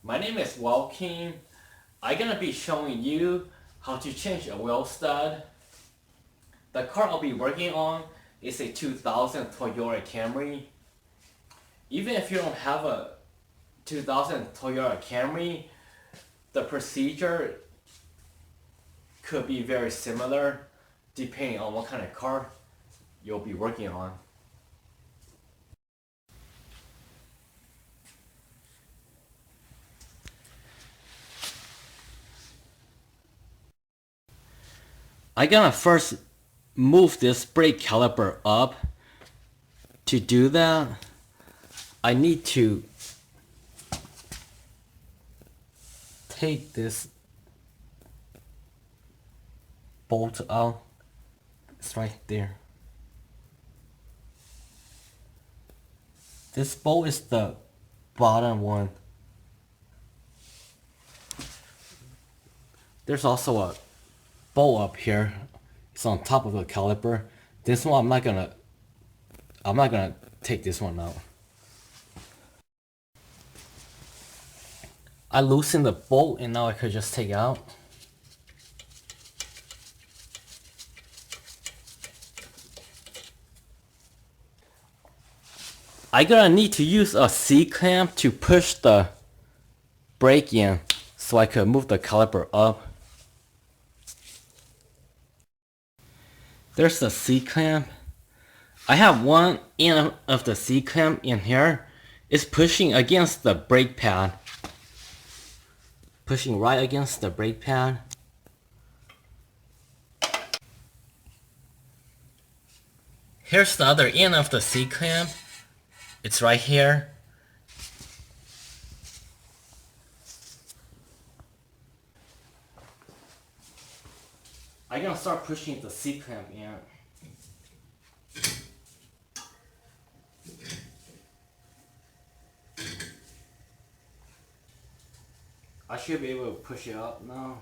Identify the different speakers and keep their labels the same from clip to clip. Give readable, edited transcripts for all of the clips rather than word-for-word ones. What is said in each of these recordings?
Speaker 1: My name is Walking. I'm gonna be showing you how to change a wheel stud. The car I'll be working on is a 2000 Toyota Camry. Even if you don't have a 2000 Toyota Camry, the procedure could be very similar depending on what kind of car you'll be working on. I'm gonna first move this brake caliper up. To do that, I need to take this bolt out. It's right there. This bolt is the bottom one. There's also a bolt up here. It's on top of the caliper. This one I'm not gonna take this one out. I loosened the bolt and now I could just take it out. I'm gonna need to use a C-clamp to push the brake in so I could move the caliper up. There's the C-clamp. I have one end of the C-clamp in here. It's pushing against the brake pad. Pushing right against the brake pad. Here's the other end of the C-clamp. It's right here. I'm gonna start pushing the C-clamp in. I should be able to push it up now.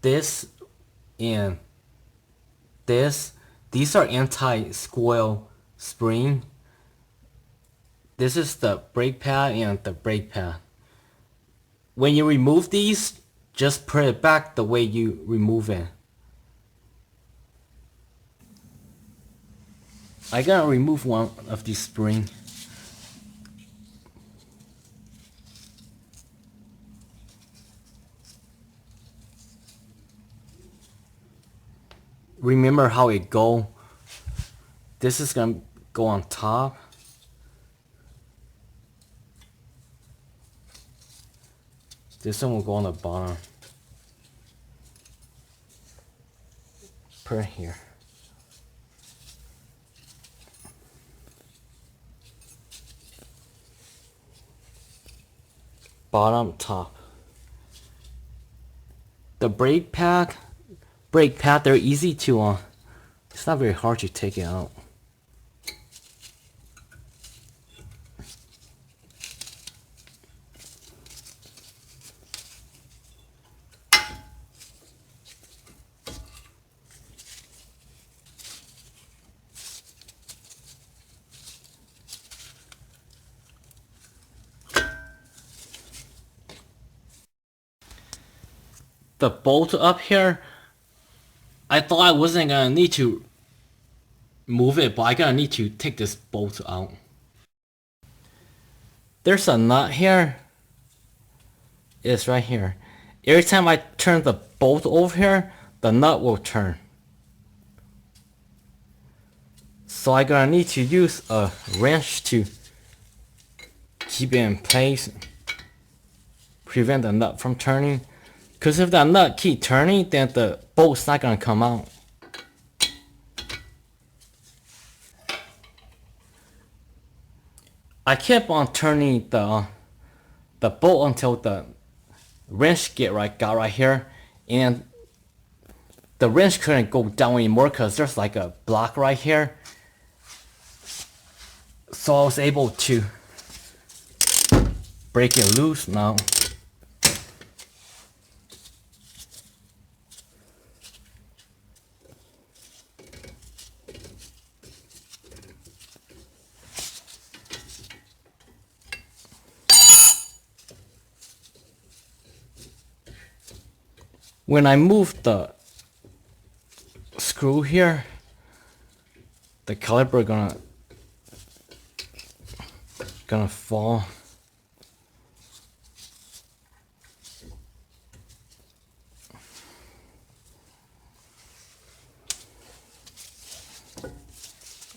Speaker 1: This and this, these are anti-squeal spring. This is the brake pad and the brake pad. When you remove these, just put it back the way you remove it. I gotta remove one of these springs. Remember how it go. This is gonna go on top. This one will go on the bottom. Put it here. Bottom, top. The brake pad, they're easy to it's not very hard to take it out. The bolt up here, I thought I wasn't gonna need to move it, but I gotta need to take this bolt out. There's a nut here. It's right here. Every time I turn the bolt over here, the nut will turn. So I gotta need to use a wrench to keep it in place, prevent the nut from turning. Because if that nut keep turning, then the bolt's not gonna come out. I kept on turning the bolt until the wrench got right here, and the wrench couldn't go down anymore because there's like a block right here. So I was able to break it loose now. When I move the screw here, the caliper gonna fall.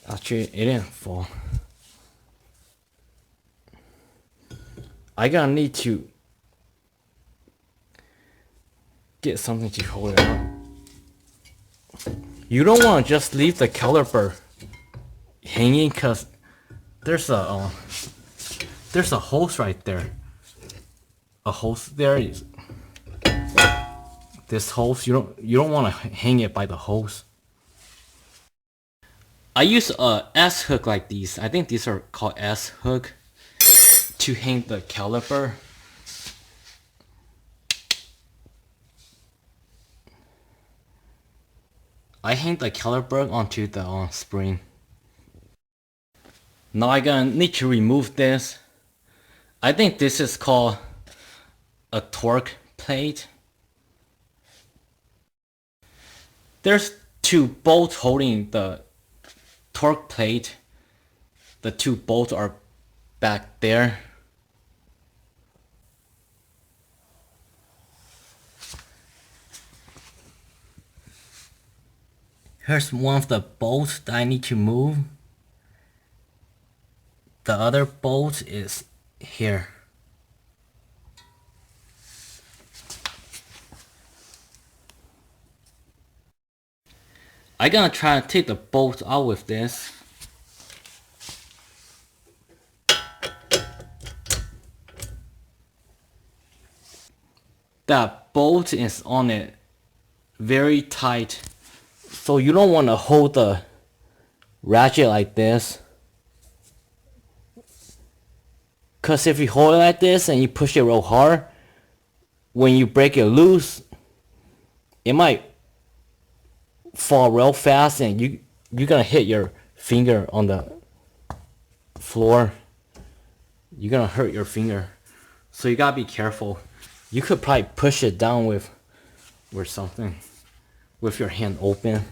Speaker 1: Actually, it didn't fall. I gonna need to get something to hold it up. You don't want to just leave the caliper hanging, cause there's a hose right there. A hose there is this hose. You don't want to hang it by the hose. I use a S hook like these. I think these are called S hook to hang the caliper. I hang the caliper onto the spring. Now I'm gonna need to remove this. I think this is called a torque plate. There's two bolts holding the torque plate. The two bolts are back there. Here's one of the bolts that I need to move. The other bolt is here. I'm gonna try to take the bolt out with this. That bolt is on it very tight. So you don't want to hold the ratchet like this. Cause if you hold it like this and you push it real hard, when you break it loose, it might fall real fast and you're gonna hit your finger on the floor. You're gonna hurt your finger. So you gotta be careful. You could probably push it down with something, with your hand open.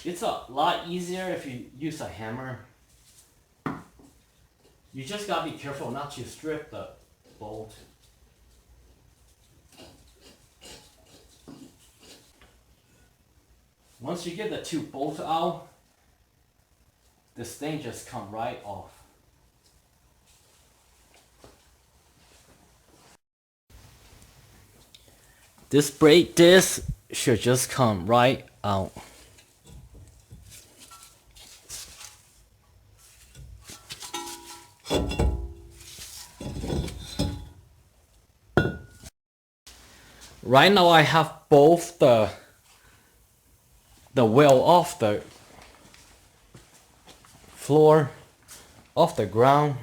Speaker 1: It's a lot easier if you use a hammer. You just gotta be careful not to strip the bolt. Once you get the two bolts out, this thing just come right off. This brake disc should just come right out. Right now I have both the wheel off the floor, off the ground.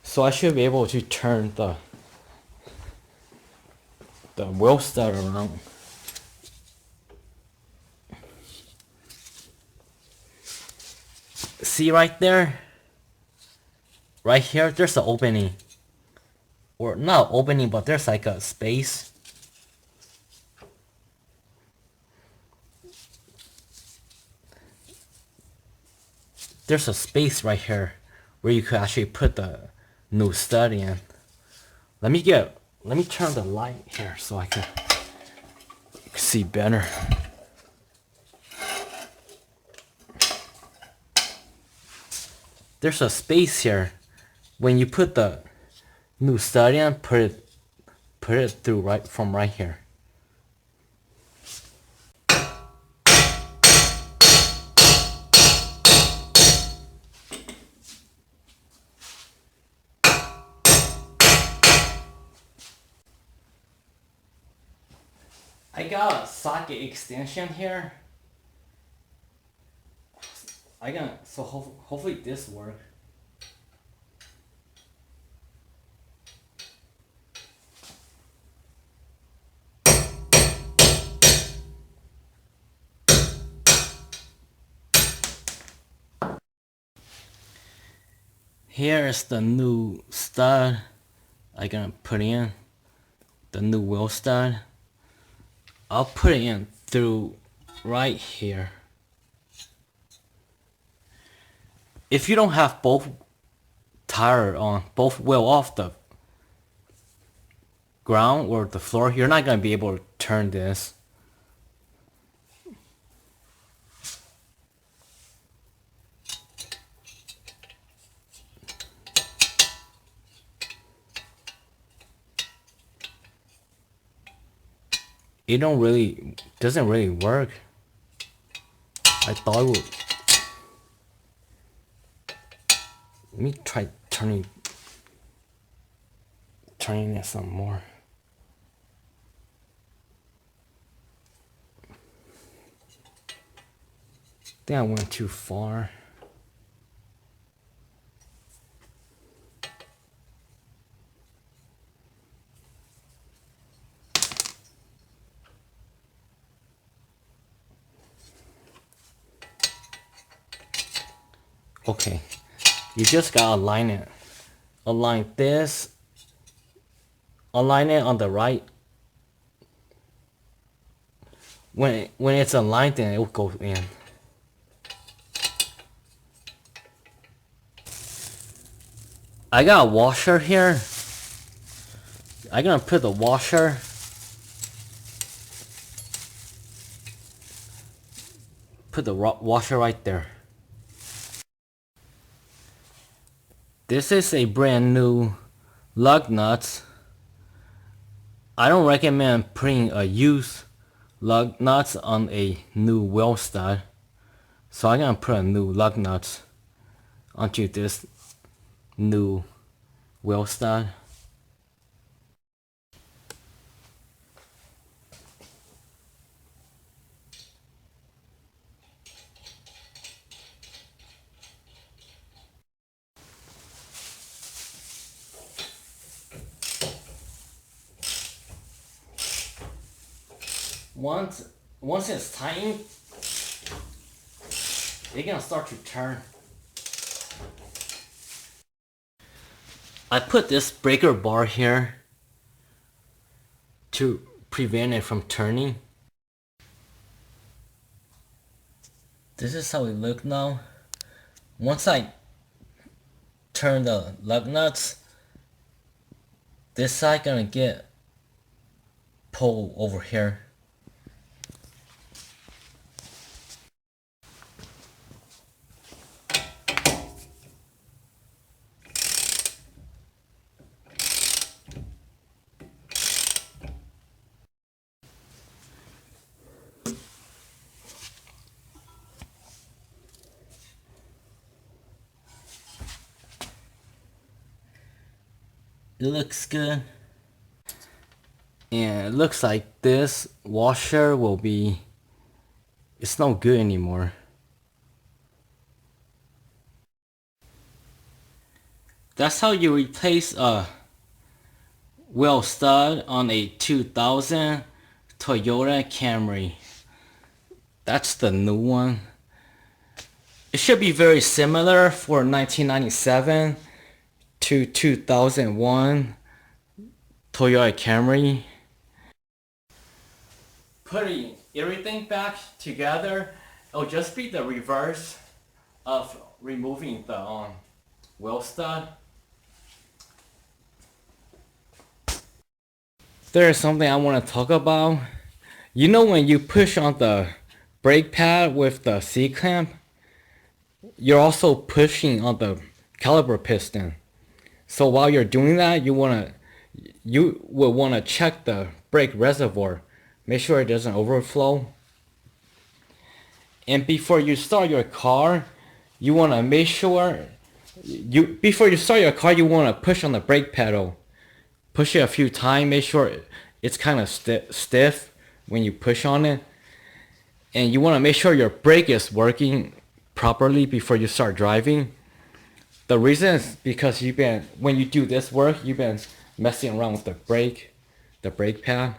Speaker 1: So I should be able to turn the wheel stud around. See right there? Right here, there's an opening. Or not opening, but there's like a space. There's a space right here where you could actually put the new stud in. Let me turn the light here so I can see better. There's a space here. When you put the new stud in, put it through right from right here. I got a socket extension here. So hopefully this works. Here is the new stud I'm gonna put in, the new wheel stud. I'll put it in through right here. If you don't have both tire on, both wheel off the ground or the floor, you're not gonna be able to turn this. It doesn't really work. I thought it would. Let me try turning it some more. I think I went too far. Okay, you just gotta align it. Align this. Align it on the right. When it's aligned, then it will go in. I got a washer here. I'm gonna put the washer. Put the washer right there. This is a brand new lug nuts. I don't recommend putting a used lug nuts on a new wheel stud. So I'm gonna put a new lug nuts onto this new wheel stud. Once it's tightened, it's gonna start to turn. I put this breaker bar here to prevent it from turning. This is how it looks now. Once I turn the lug nuts, this side gonna get pulled over here. It looks good. And it looks like this washer will be, it's no good anymore. That's how you replace a wheel stud on a 2000 Toyota Camry. That's the new one. It should be very similar for 1997 to 2001 Toyota Camry. Putting everything back together, it'll just be the reverse of removing the wheel stud. There is something I want to talk about. You know when you push on the brake pad with the C-clamp, you're also pushing on the caliper piston. So while you're doing that, you will want to check the brake reservoir. Make sure it doesn't overflow. And before you start your car, you want to make sure before you start your car, you want to push on the brake pedal. Push it a few times. Make sure it's kind of stiff when you push on it. And you want to make sure your brake is working properly before you start driving. The reason is because when you do this work, you've been messing around with the brake pad.